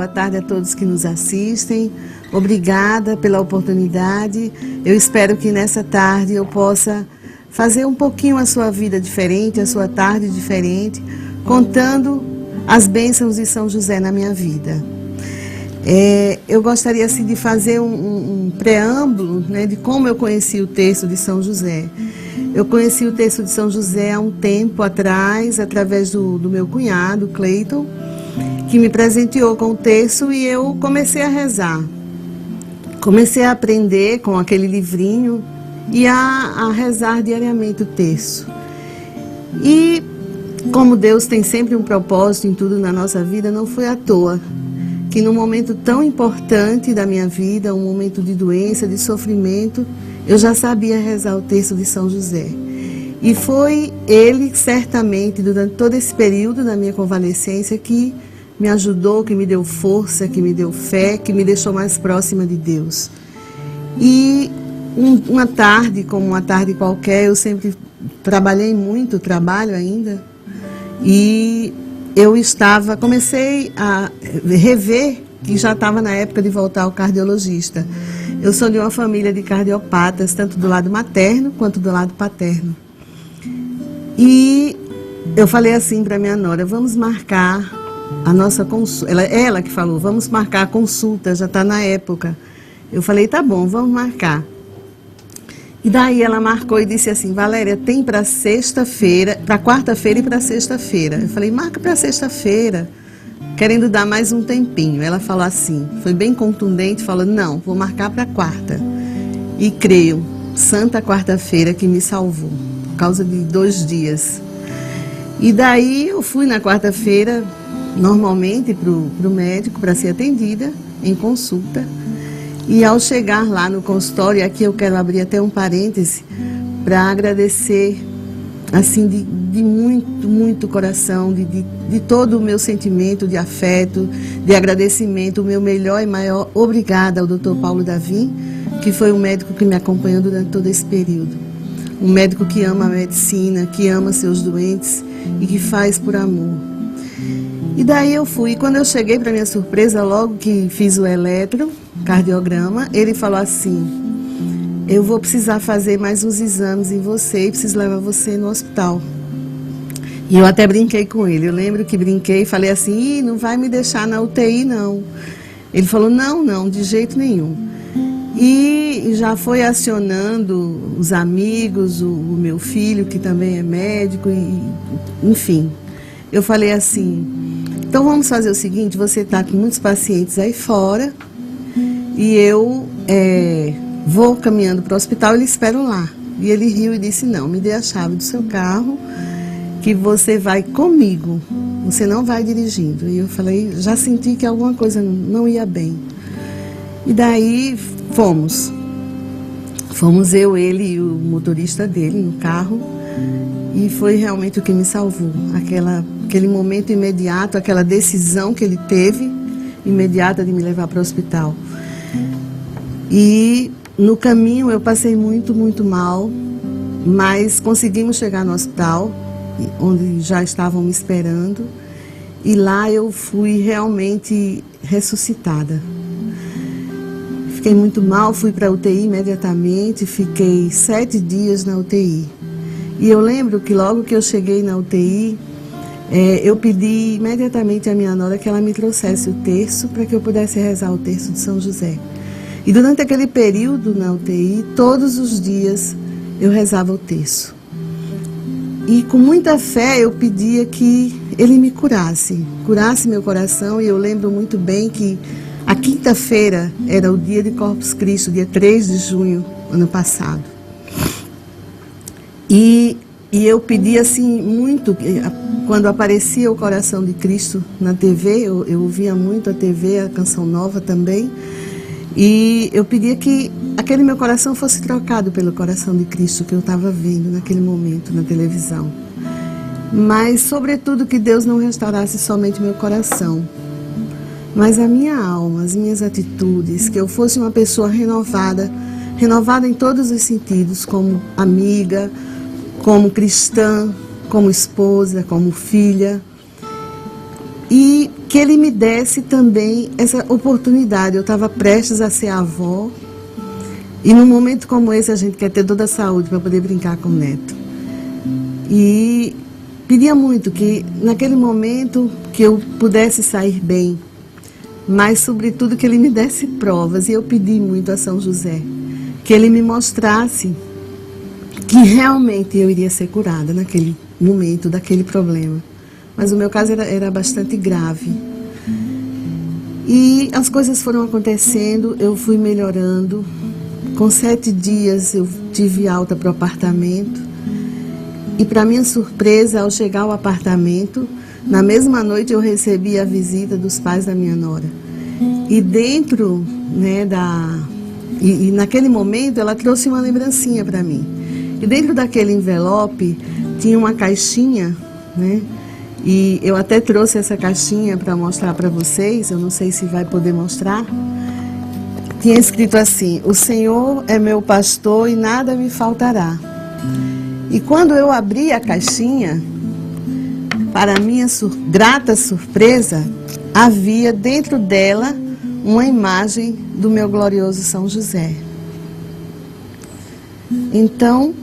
boa tarde a todos que nos assistem. Obrigada pela oportunidade. Eu espero que nessa tarde eu possa fazer um pouquinho a sua vida diferente, a sua tarde diferente, contando as bênçãos de São José na minha vida. Eu gostaria assim, de fazer um preâmbulo, né, de como eu conheci o texto de São José. Eu conheci o texto de São José há um tempo atrás, através do meu cunhado, Cleiton, que me presenteou com o texto e eu comecei a rezar. Comecei a aprender com aquele livrinho e a rezar diariamente o texto. E como Deus tem sempre um propósito em tudo na nossa vida, não foi à toa que num momento tão importante da minha vida, um momento de doença, de sofrimento, eu já sabia rezar o texto de São José. E foi ele, certamente, durante todo esse período da minha convalescência, que me ajudou, que me deu força, que me deu fé, que me deixou mais próxima de Deus. E uma tarde, como uma tarde qualquer, eu sempre trabalhei muito, trabalho ainda, e eu comecei a rever que já estava na época de voltar ao cardiologista. Eu sou de uma família de cardiopatas, tanto do lado materno quanto do lado paterno. E eu falei assim para minha nora, vamos marcar a nossa consulta. Ela que falou, vamos marcar a consulta, já está na época. Eu falei, tá bom, vamos marcar. E daí ela marcou e disse assim, Valéria, tem para sexta-feira, para quarta-feira e para sexta-feira. Eu falei, marca para sexta-feira, querendo dar mais um tempinho. Ela falou assim, foi bem contundente, falou, não, vou marcar para quarta. E creio, santa quarta-feira que me salvou, por causa de 2 dias. E daí eu fui na quarta-feira, normalmente, para o médico, para ser atendida em consulta. E ao chegar lá no consultório, e aqui eu quero abrir até um parêntese para agradecer, assim, de muito, muito coração, de todo o meu sentimento de afeto, de agradecimento, o meu melhor e maior obrigada ao Dr. Paulo Davim, que foi um médico que me acompanhou durante todo esse período. Um médico que ama a medicina, que ama seus doentes e que faz por amor. E daí eu fui, quando eu cheguei, para minha surpresa, logo que fiz o eletrocardiograma, ele falou assim, eu vou precisar fazer mais uns exames em você e preciso levar você no hospital. E eu até brinquei com ele, eu lembro que brinquei e falei assim, não vai me deixar na UTI não. Ele falou, não, de jeito nenhum. E já foi acionando os amigos, o meu filho, que também é médico, enfim. Eu falei assim, então vamos fazer o seguinte, você está com muitos pacientes aí fora e eu vou caminhando para o hospital e lhe espero lá. E ele riu e disse, não, me dê a chave do seu carro que você vai comigo, você não vai dirigindo. E eu falei, já senti que alguma coisa não ia bem. E daí fomos eu, ele e o motorista dele no carro. E foi realmente o que me salvou, aquele momento imediato, aquela decisão que ele teve, imediata de me levar para o hospital. E no caminho eu passei muito, muito mal, mas conseguimos chegar no hospital, onde já estavam me esperando, e lá eu fui realmente ressuscitada. Fiquei muito mal, fui para a UTI imediatamente, fiquei 7 dias na UTI. E eu lembro que logo que eu cheguei na UTI, eu pedi imediatamente à minha nora que ela me trouxesse o terço para que eu pudesse rezar o terço de São José. E durante aquele período na UTI, todos os dias eu rezava o terço. E com muita fé eu pedia que ele me curasse meu coração. E eu lembro muito bem que a quinta-feira era o dia de Corpus Christi, dia 3 de junho, ano passado. E eu pedi assim muito, quando aparecia o Coração de Cristo na TV, eu ouvia muito a TV, a Canção Nova também, e eu pedia que aquele meu coração fosse trocado pelo Coração de Cristo que eu estava vendo naquele momento na televisão. Mas, sobretudo, que Deus não restaurasse somente meu coração, mas a minha alma, as minhas atitudes, que eu fosse uma pessoa renovada em todos os sentidos, como amiga, como cristã, como esposa, como filha. e que Ele me desse também essa oportunidade. Eu estava prestes a ser avó, e num momento como esse a gente quer ter toda a saúde para poder brincar com o neto. E pedia muito que naquele momento que eu pudesse sair bem, mas sobretudo que Ele me desse provas. E eu pedi muito a São José que Ele me mostrasse que realmente eu iria ser curada naquele momento, daquele problema. Mas o meu caso era bastante grave. E as coisas foram acontecendo, eu fui melhorando. Com 7 dias eu tive alta para o apartamento. E para minha surpresa, ao chegar ao apartamento, na mesma noite eu recebi a visita dos pais da minha nora. E dentro, né, e naquele momento ela trouxe uma lembrancinha para mim. E dentro daquele envelope tinha uma caixinha, né? E eu até trouxe essa caixinha para mostrar para vocês, eu não sei se vai poder mostrar. Tinha escrito assim: o Senhor é meu pastor e nada me faltará. E quando eu abri a caixinha, para minha grata surpresa, havia dentro dela uma imagem do meu glorioso São José. Então,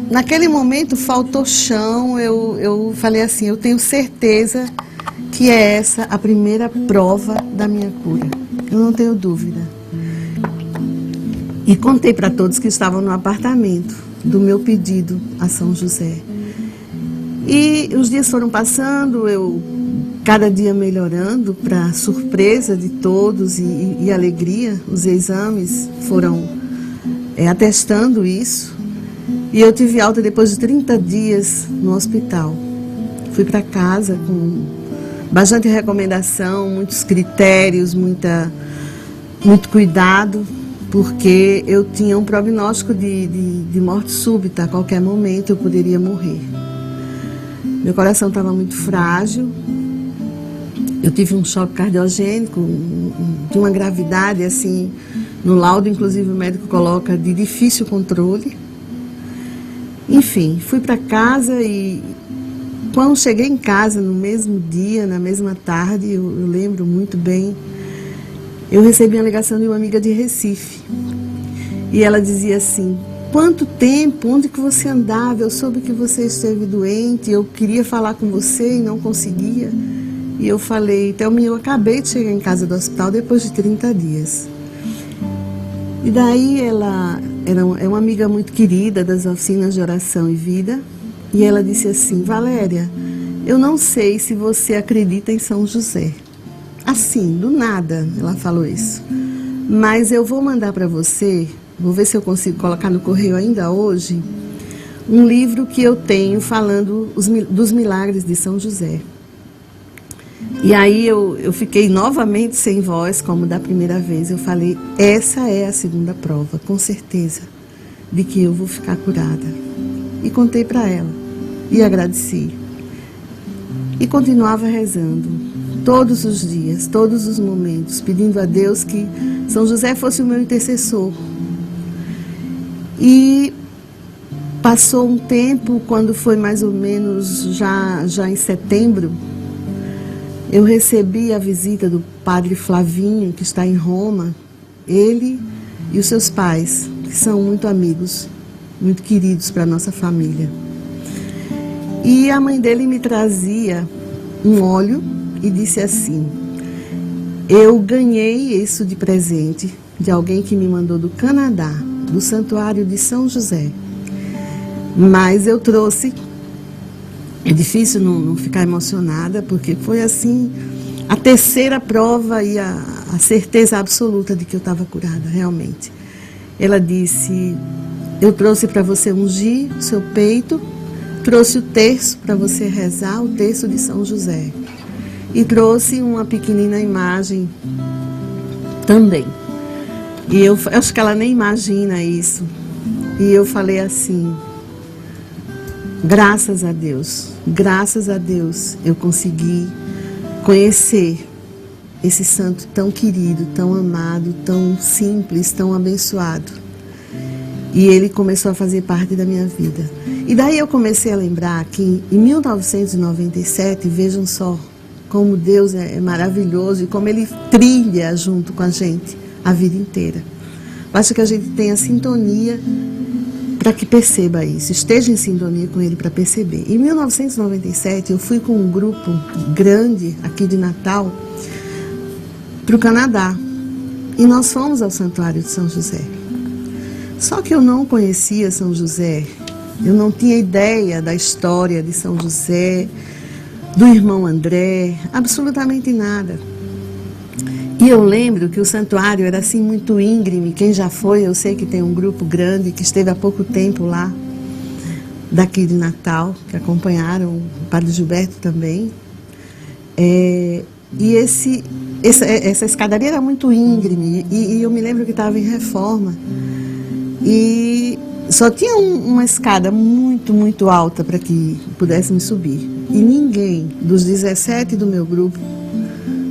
naquele momento faltou chão, eu falei assim: eu tenho certeza que é essa a primeira prova da minha cura. Eu não tenho dúvida. E contei para todos que estavam no apartamento do meu pedido a São José. E os dias foram passando, eu cada dia melhorando, para surpresa de todos e alegria. Os exames foram atestando isso. E eu tive alta depois de 30 dias no hospital. Fui para casa com bastante recomendação, muitos critérios, muito cuidado, porque eu tinha um prognóstico de morte súbita. A qualquer momento eu poderia morrer. Meu coração estava muito frágil. Eu tive um choque cardiogênico de uma gravidade, assim, no laudo, inclusive o médico coloca de difícil controle. Enfim, fui para casa e quando cheguei em casa no mesmo dia, na mesma tarde, eu lembro muito bem, eu recebi uma ligação de uma amiga de Recife. E ela dizia assim: quanto tempo, onde que você andava? Eu soube que você esteve doente, eu queria falar com você e não conseguia. E eu falei: Thelminha, eu acabei de chegar em casa do hospital depois de 30 dias. E daí ela é uma amiga muito querida das oficinas de oração e vida. E ela disse assim: Valéria, eu não sei se você acredita em São José. Assim, do nada, ela falou isso. Mas eu vou mandar para você, vou ver se eu consigo colocar no correio ainda hoje, um livro que eu tenho falando dos milagres de São José. E aí eu fiquei novamente sem voz, como da primeira vez. Eu falei: essa é a segunda prova, com certeza, de que eu vou ficar curada. E contei para ela, e agradeci. E continuava rezando, todos os dias, todos os momentos, pedindo a Deus que São José fosse o meu intercessor. E passou um tempo, quando foi mais ou menos já em setembro, eu recebi a visita do padre Flavinho, que está em Roma, ele e os seus pais, que são muito amigos, muito queridos para a nossa família. E a mãe dele me trazia um óleo e disse assim: eu ganhei isso de presente de alguém que me mandou do Canadá, do Santuário de São José. Mas eu trouxe. É difícil não ficar emocionada, porque foi assim a terceira prova e a certeza absoluta de que eu estava curada, realmente. Ela disse: eu trouxe para você ungir o seu peito, trouxe o terço para você rezar, o terço de São José. E trouxe uma pequenina imagem também. E eu acho que ela nem imagina isso. E eu falei assim: graças a Deus eu consegui conhecer esse santo tão querido, tão amado, tão simples, tão abençoado. E ele começou a fazer parte da minha vida. E daí eu comecei a lembrar que em 1997, vejam só como Deus é maravilhoso e como Ele trilha junto com a gente a vida inteira. Basta que a gente tenha sintonia para que perceba isso, esteja em sintonia com Ele para perceber. Em 1997, eu fui com um grupo grande aqui de Natal para o Canadá. E nós fomos ao Santuário de São José. Só que eu não conhecia São José, eu não tinha ideia da história de São José, do irmão André, absolutamente nada. E eu lembro que o santuário era assim muito íngreme. Quem já foi, eu sei que tem um grupo grande que esteve há pouco tempo lá, daqui de Natal, que acompanharam o Padre Gilberto também. E essa escadaria era muito íngreme e eu me lembro que estava em reforma. E só tinha uma escada muito, muito alta para que pudéssemos subir. E ninguém dos 17 do meu grupo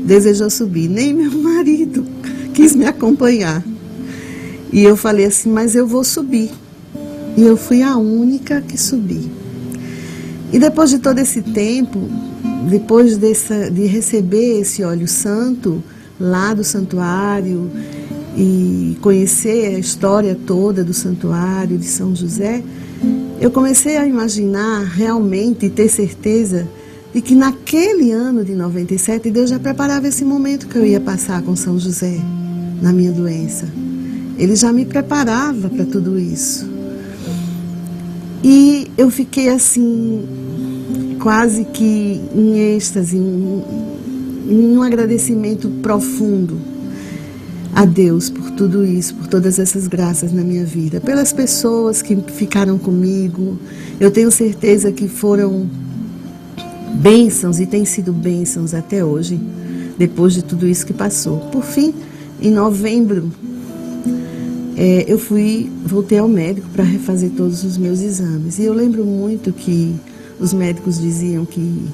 desejou subir, nem meu marido quis me acompanhar. E eu falei assim, mas eu vou subir. E eu fui a única que subi. E depois de todo esse tempo, depois de receber esse óleo santo lá do santuário e conhecer a história toda do santuário de São José, eu comecei a imaginar realmente e ter certeza de que naquele ano de 97 Deus já preparava esse momento que eu ia passar com São José na minha doença. Ele já me preparava para tudo isso. E eu fiquei assim, quase que em êxtase, em um agradecimento profundo a Deus por tudo isso, por todas essas graças na minha vida, pelas pessoas que ficaram comigo. Eu tenho certeza que foram bênçãos e têm sido bênçãos até hoje, depois de tudo isso que passou. Por fim, em novembro, eu voltei ao médico para refazer todos os meus exames. E eu lembro muito que os médicos diziam que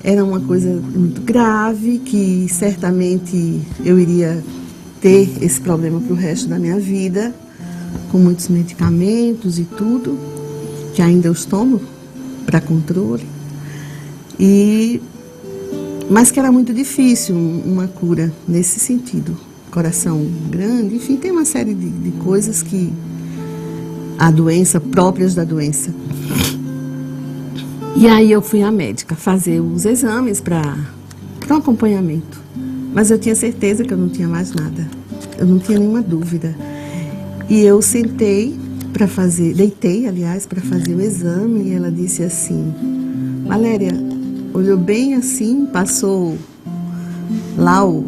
era uma coisa muito grave, que certamente eu iria ter esse problema para o resto da minha vida, com muitos medicamentos e tudo, que ainda os tomo para controle. Mas que era muito difícil uma cura nesse sentido. Coração grande, enfim, tem uma série de coisas que a doença, próprias da doença. E aí eu fui à médica fazer os exames para um acompanhamento. Mas eu tinha certeza que eu não tinha mais nada. Eu não tinha nenhuma dúvida. E eu deitei, aliás, para fazer o exame, e ela disse assim, Valéria, olhou bem assim, passou lá o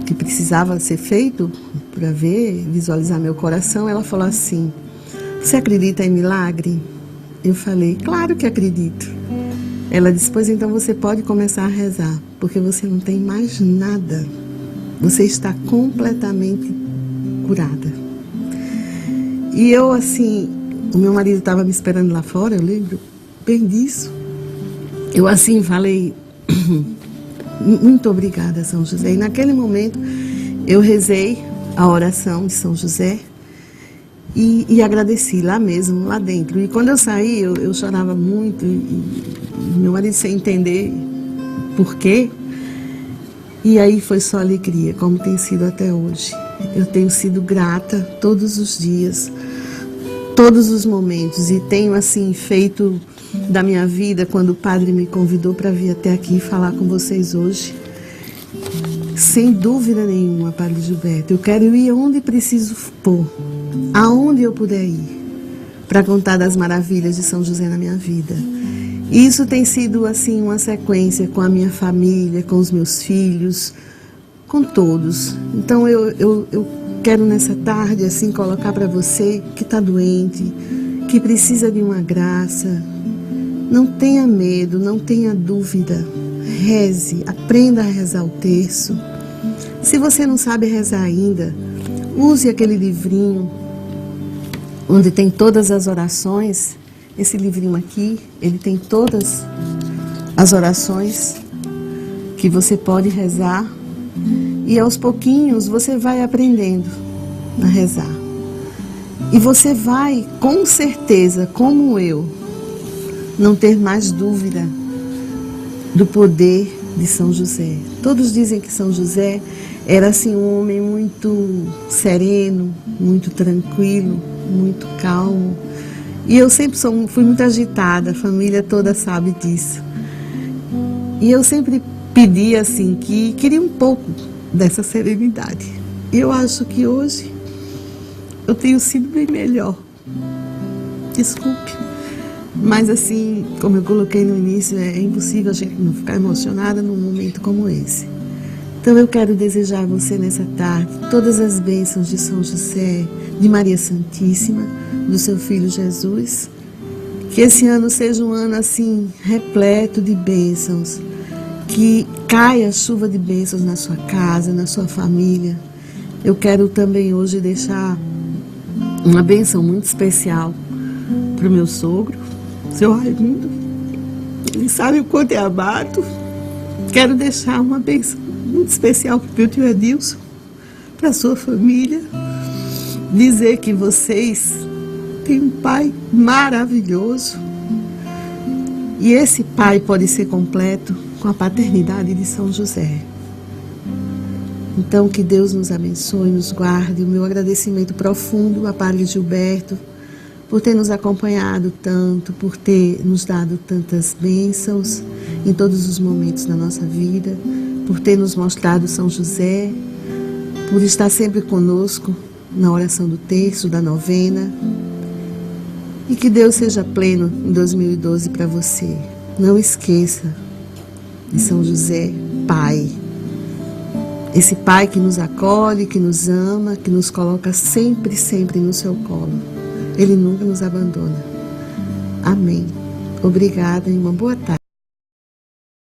que precisava ser feito para visualizar meu coração. Ela falou assim, você acredita em milagre? Eu falei, claro que acredito. Ela disse, pois então você pode começar a rezar, porque você não tem mais nada. Você está completamente curada. E eu assim, o meu marido estava me esperando lá fora, eu lembro bem disso. Eu assim falei, muito obrigada, São José. E naquele momento eu rezei a oração de São José e agradeci lá mesmo, lá dentro. E quando eu saí, eu chorava muito, e meu marido sem entender por quê. E aí foi só alegria, como tem sido até hoje. Eu tenho sido grata todos os dias, todos os momentos, e tenho assim feito da minha vida, quando o padre me convidou para vir até aqui falar com vocês hoje. Sem dúvida nenhuma, Padre Gilberto, eu quero ir onde preciso pôr, aonde eu puder ir, para contar das maravilhas de São José na minha vida. E isso tem sido assim uma sequência com a minha família, com os meus filhos, com todos. Então eu quero nessa tarde assim colocar para você que está doente, que precisa de uma graça. Não tenha medo, não tenha dúvida. Reze, aprenda a rezar o terço. Se você não sabe rezar ainda, use aquele livrinho onde tem todas as orações. Esse livrinho aqui, ele tem todas as orações que você pode rezar. E aos pouquinhos você vai aprendendo a rezar. E você vai, com certeza, como eu, não ter mais dúvida do poder de São José. Todos dizem que São José era assim um homem muito sereno, muito tranquilo, muito calmo. E eu sempre fui muito agitada, a família toda sabe disso. E eu sempre pedi assim que queria um pouco dessa serenidade. E eu acho que hoje eu tenho sido bem melhor. Desculpe. Mas assim, como eu coloquei no início, é impossível a gente não ficar emocionada num momento como esse. Então eu quero desejar a você nessa tarde todas as bênçãos de São José, de Maria Santíssima, do seu Filho Jesus. Que esse ano seja um ano assim, repleto de bênçãos. Que caia chuva de bênçãos na sua casa, na sua família. Eu quero também hoje deixar uma bênção muito especial para o meu sogro, seu Raimundo. Ele sabe o quanto é amado. Quero deixar uma bênção muito especial para o meu tio Edilson, para a sua família. Dizer que vocês têm um pai maravilhoso. E esse pai pode ser completo com a paternidade de São José. Então, que Deus nos abençoe, nos guarde. O meu agradecimento profundo a Padre Gilberto por ter nos acompanhado tanto, por ter nos dado tantas bênçãos em todos os momentos da nossa vida, por ter nos mostrado São José, por estar sempre conosco na oração do terço, da novena. E que Deus seja pleno em 2012 para você. Não esqueça de São José, Pai. Esse Pai que nos acolhe, que nos ama, que nos coloca sempre, sempre no seu colo. Ele nunca nos abandona. Amém. Obrigada e uma boa tarde.